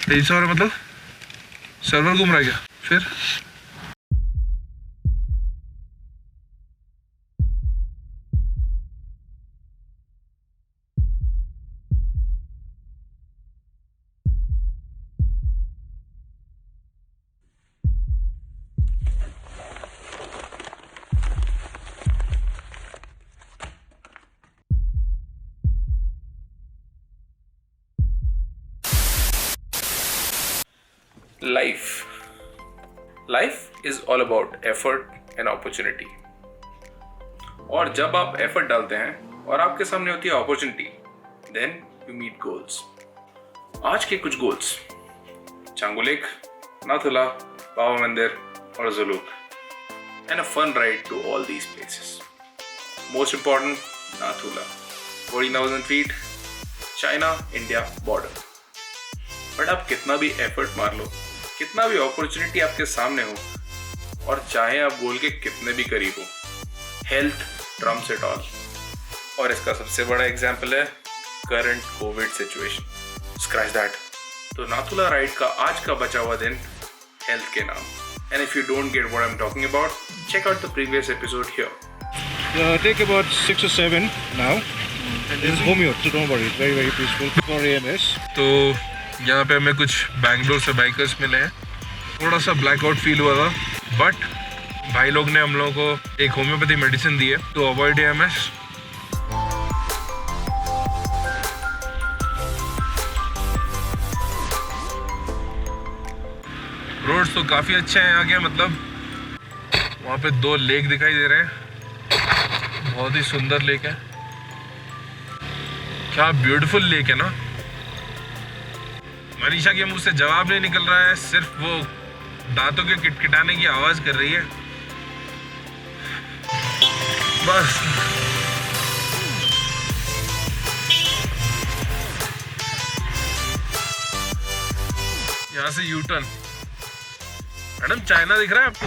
2300 हो रहा मतलब सर्वर घूम रहा है क्या फिर? Life is all about effort and opportunity. और जब आप एफर्ट डालते हैं और आपके सामने होती है opportunity, then you meet goals. आज के कुछ गोल्स: चांगू लेक, नाथुला, बाबा मंदिर और Zuluk, and a fun ride to all these places. Most important, Nathula, 14,000 feet, China-India border. But आप कितना भी एफर्ट मार लो, कितना भी अपॉर्चुनिटी आपके सामने हो, और चाहे आप गोल के कितने भी करीब हो, हेल्थ ट्रम्प्स इट ऑल। और इसका सबसे बड़ा एग्जाम्पल है current Covid situation. Scratch that. तो नाथुला राइड का आज का बचा हुआ दिन हेल्थ के नाम। And if you don't get what I'm talking about, check out the previous episode here. Take about 6 or 7 now. And this is Homeo, so don't worry, it's very very peaceful for AMS. तो यहाँ पे हमें कुछ बैंगलोर से bikers मिले हैं। थोड़ा सा ब्लैकआउट फील हुआ था, बट भाई लोग ने हम लोगों को एक होम्योपैथी मेडिसिन दी है टू अवॉइड AMS। रोड्स तो काफ़ी अच्छे हैं यहाँ के, मतलब वहाँ पे 2 लेक दिखाई दे रहे हैं, बहुत ही सुंदर लेक है। क्या ब्यूटीफुल लेक है ना। मनीषा के मुंह से जवाब नहीं निकल रहा है, सिर्फ वो दांतों के किटकिटाने की आवाज़ कर रही है बस। यहाँ से यू टर्न। मैडम चाइना दिख रहा है आपको?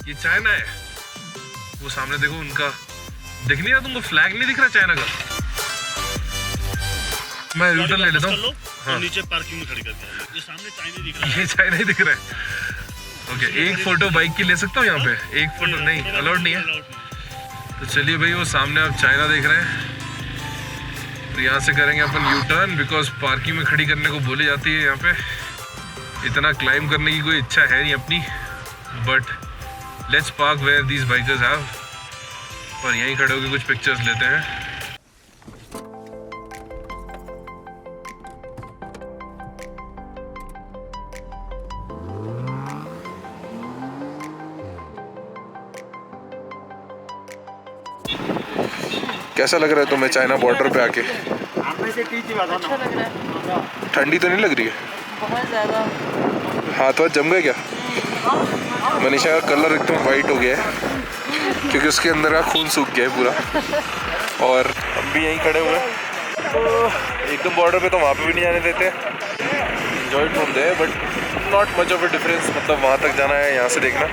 ये चाइना है। वो सामने देखो, उनका दिख नहीं रहा तुमको? फ्लैग नहीं दिख रहा चाइना का? मैं यूटर्न ले लेता हूँ। हाँ, नीचे पार्किंग में खड़ी करके। ये सामने चाइना दिख रहा है। ये चाइना ही दिख रहा है। ओके, एक फोटो बाइक की ले सकता हूँ यहाँ पे? एक फोटो नहीं, अलाउड नहीं है। तो चलिए भाई, वो सामने आप चाइना देख रहे हैं। तो यहाँ से करेंगे अपन यू टर्न, बिकॉज पार्किंग में खड़ी करने को बोली जाती है यहाँ पे। इतना क्लाइंब करने की कोई इच्छा है नहीं अपनी, but let's park where these bikers have. और यहीं खड़े होकर कुछ पिक्चर्स लेते हैं। कैसा लग रहा है तुम्हें चाइना बॉर्डर पे आके? अच्छा लग रहा है। ठंडी तो नहीं लग रही है? बहुत ज़्यादा। हाथ वाथ जम गए क्या? मनीषा का कलर एकदम वाइट हो गया है क्योंकि उसके अंदर का खून सूख गया है पूरा। और हम भी यहीं खड़े हुए हैं। तो एकदम बॉर्डर पे तो वहाँ पे भी नहीं जाने देते। Enjoy from there, but not much of a difference. मतलब वहाँ तक जाना है, यहाँ से देखना।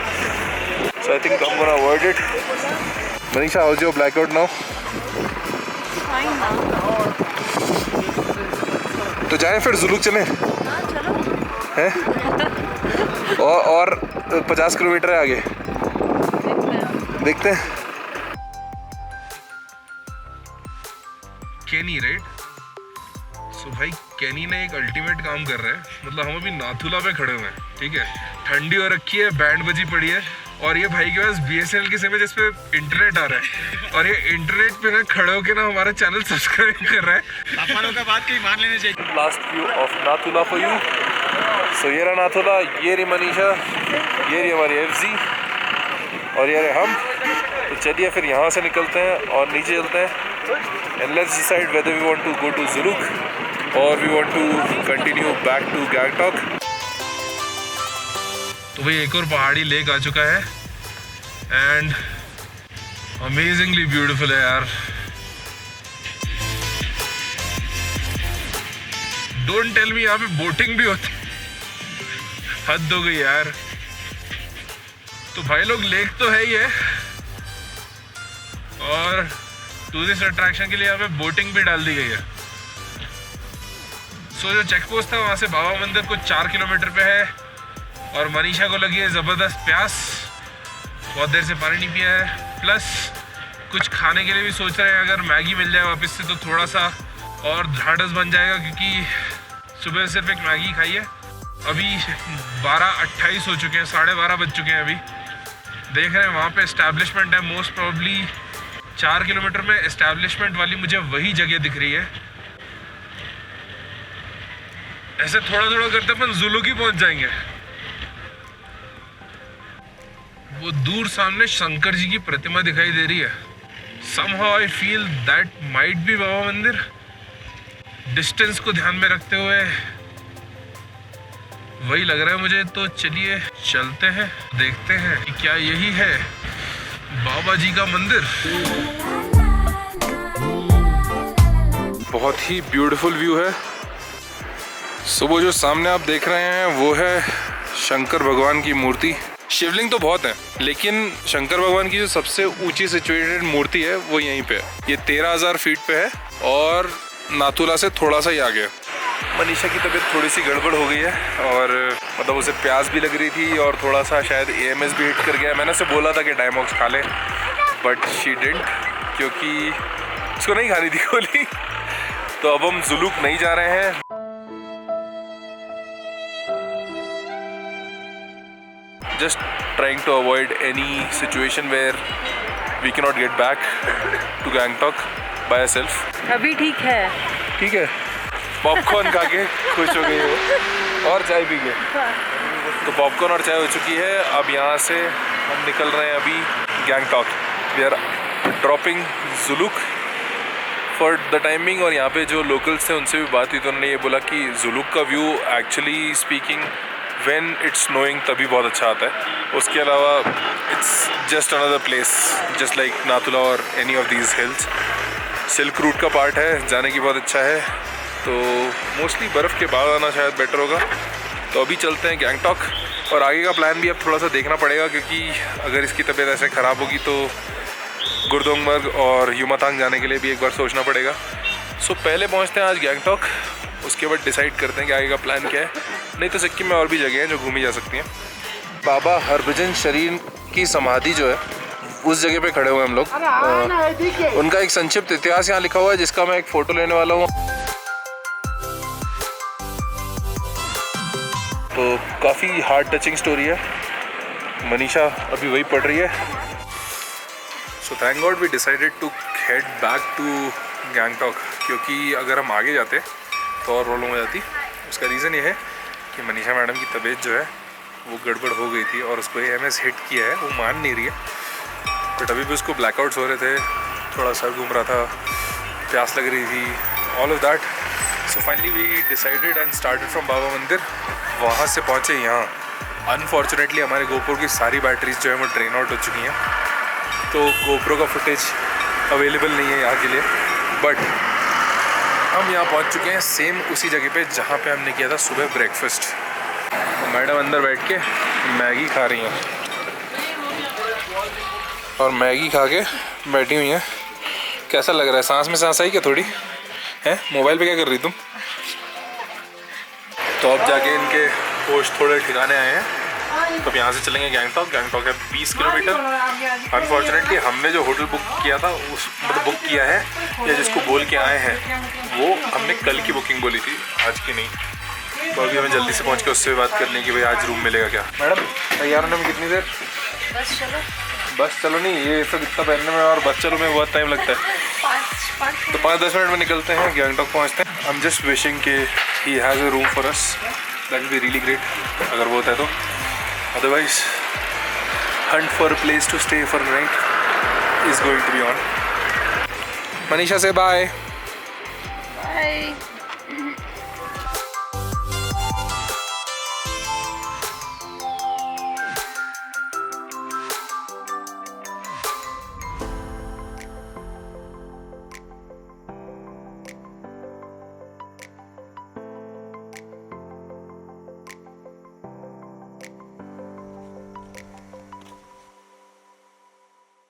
सो आई थिंक I'm gonna avoid it. Manisha, how is your blackout now? तो जाएं फिर, जुलूक चलें? हाँ चलो। हैं? और 50 किलोमीटर है आगे, देखते हैं। केनी राइट? सो भाई केनी ने एक अल्टीमेट काम कर रहा है। मतलब हम अभी नाथुला पे खड़े हुए हैं, ठीक है, ठंडी हो रखी है, बैंड बजी पड़ी है, और ये भाई के पास BSNL की सिम है जिसपे इंटरनेट आ रहा है, और ये इंटरनेट पे ना खड़े होके ना हमारा चैनल सब्सक्राइब कर रहा है। पापा का बात कहीं मान लेने चाहिए। Last view of Nathula for you. So ये रहा नाथुला, ये रही मनीषा, ये रही हमारी FZ, और ये रहे हम। तो चलिए फिर यहाँ से निकलते हैं और नीचे चलते हैं, and let's decide whether we want to go to Zuluk or we want to continue back to Gangtok. तो भाई एक और पहाड़ी लेक आ चुका है, एंड अमेजिंगली ब्यूटीफुल है यार। डोंट टेल मी यहाँ पे बोटिंग भी होती, हद हो गई यार। तो भाई लोग लेक तो है ही है, और टूरिस्ट अट्रैक्शन के लिए यहाँ पे बोटिंग भी डाल दी गई है। सो जो चेक पोस्ट था वहाँ से बाबा मंदिर कुछ 4 किलोमीटर पे है और मनीषा को लगी है ज़बरदस्त प्यास, बहुत देर से पानी नहीं पिया है। प्लस कुछ खाने के लिए भी सोच रहे हैं, अगर मैगी मिल जाए वापस से तो थोड़ा सा और ढाढ़स बन जाएगा, क्योंकि सुबह सिर्फ एक मैगी खाई है। अभी 12:28 हो चुके हैं, 12:30 बज चुके हैं। अभी देख रहे हैं वहाँ पे एस्टैब्लिशमेंट है, मोस्ट प्रॉब्ली 4 किलोमीटर में एस्टैब्लिशमेंट वाली मुझे वही जगह दिख रही है। ऐसे थोड़ा थोड़ा करते अपन जुलू की पहुंच जाएंगे। वो दूर सामने शंकर जी की प्रतिमा दिखाई दे रही है। Somehow I feel that might be बाबा मंदिर। डिस्टेंस को ध्यान में रखते हुए वही लग रहा है मुझे, तो चलिए चलते हैं, देखते हैं कि क्या यही है बाबा जी का मंदिर। बहुत ही ब्यूटीफुल व्यू है। सो वो जो सामने आप देख रहे हैं वो है शंकर भगवान की मूर्ति। शिवलिंग तो बहुत है, लेकिन शंकर भगवान की जो सबसे ऊंची सिचुएटेड मूर्ति है वो यहीं पे है। ये 13,000 फीट पे है और नाथुला से थोड़ा सा ही आगे है। मनीषा की तबीयत थोड़ी सी गड़बड़ हो गई है और मतलब उसे प्यास भी लग रही थी और थोड़ा सा शायद AMS भी हिट कर गया। मैंने उसे बोला था कि डायमॉक्स खा ले, बट शी डिडंट, क्योंकि उसको नहीं खानी थी गोली। तो अब हम जुलूक नहीं जा रहे हैं। Just trying to avoid any situation where we cannot get back to Gangtok by ourselves. अभी ठीक है। ठीक है, पॉपकॉर्न खा के खुश हो गई हो और चाय पी के। तो पॉपकॉर्न और चाय हो चुकी है। अब यहाँ से हम निकल रहे हैं अभी Gangtok. We are dropping Zuluk for the timing. और यहाँ पे जो लोकल्स थे उनसे भी बात हुई तो उन्होंने ये बोला कि जुलूक का view actually speaking when it's snowing तभी बहुत अच्छा आता है। उसके अलावा it's just another place just like Nathula और any of these hills. Silk route का पार्ट है, जाने की बहुत अच्छा है। तो मोस्टली बर्फ़ के बाद आना शायद बेटर होगा। तो अभी चलते हैं गैंगटॉक और आगे का प्लान भी अब थोड़ा सा देखना पड़ेगा, क्योंकि अगर इसकी तबीयत ऐसे ख़राब होगी तो गुरदोंगमर्ग और युमातांग जाने के लिए भी एक बार सोचना पड़ेगा। सो पहले पहुंचते हैं आज गैंगटॉक, उसके बाद डिसाइड करते हैं कि आगे का प्लान क्या है। नहीं तो सिक्किम में और भी जगह हैं जो घूमी जा सकती हैं। बाबा हरभजन शरीर की समाधि जो है उस जगह पे खड़े हुए हम लोग। उनका एक संक्षिप्त इतिहास यहाँ लिखा हुआ है जिसका मैं एक फ़ोटो लेने वाला हूँ। तो काफ़ी हार्ट टचिंग स्टोरी है। मनीषा अभी वही पढ़ रही है। So thank god we decided to head back to Gangtok, क्योंकि अगर हम आगे जाते तो और प्रॉब्लम हो जाती। उसका रीज़न ये है कि मनीषा मैडम की तबीयत जो है वो गड़बड़ हो गई थी और उसको AMS हिट किया है, वो मान नहीं रही है। बट अभी भी उसको ब्लैकआउट्स हो रहे थे, थोड़ा सर घूम रहा था, प्यास लग रही थी, all of that. So finally we decided and started from Baba Mandir. वहाँ से पहुँचे यहाँ। अनफॉर्चुनेटली हमारे गोप्रो की सारी बैटरीज जो है वो ड्रेन आउट हो चुकी हैं, तो गोप्रो का फुटेज अवेलेबल नहीं है यहाँ के लिए। बट हम यहाँ पहुँच चुके हैं सेम उसी जगह पे जहाँ पे हमने किया था सुबह ब्रेकफास्ट। तो मैडम अंदर बैठ के मैगी खा रही हैं और मैगी खा के बैठी हुई हैं। कैसा लग रहा है? सांस में सांस आई क्या थोड़ी है? मोबाइल पे क्या कर रही तुम? तो अब जाके इनके होश थोड़े ठिकाने आए हैं। तो अब यहाँ से चलेंगे गैंगटॉक। गैंगटॉक है 20 किलोमीटर। अनफॉर्चुनेटली हमने जो होटल बुक किया था उस मतलब बुक किया है या जिसको बोल के आए हैं वो हमने कल की बुकिंग बोली थी, आज की नहीं। तो अभी हमें जल्दी से पहुँच के उससे बात करनी कि भाई आज रूम मिलेगा क्या। मैडम तैयार होने में कितनी देर? बस चलो नहीं, ये सब इतना पहनने में और बस चलो में बहुत टाइम लगता है। तो 5-10 मिनट में निकलते हैं, गैंगटॉक पहुँचते हैं। आई एम जस्ट विशिंग कि he has a room for us, that will be really great अगर वो होता है तो। Otherwise hunt for a place to stay for a night is going to be on. Manisha, say bye. Bye.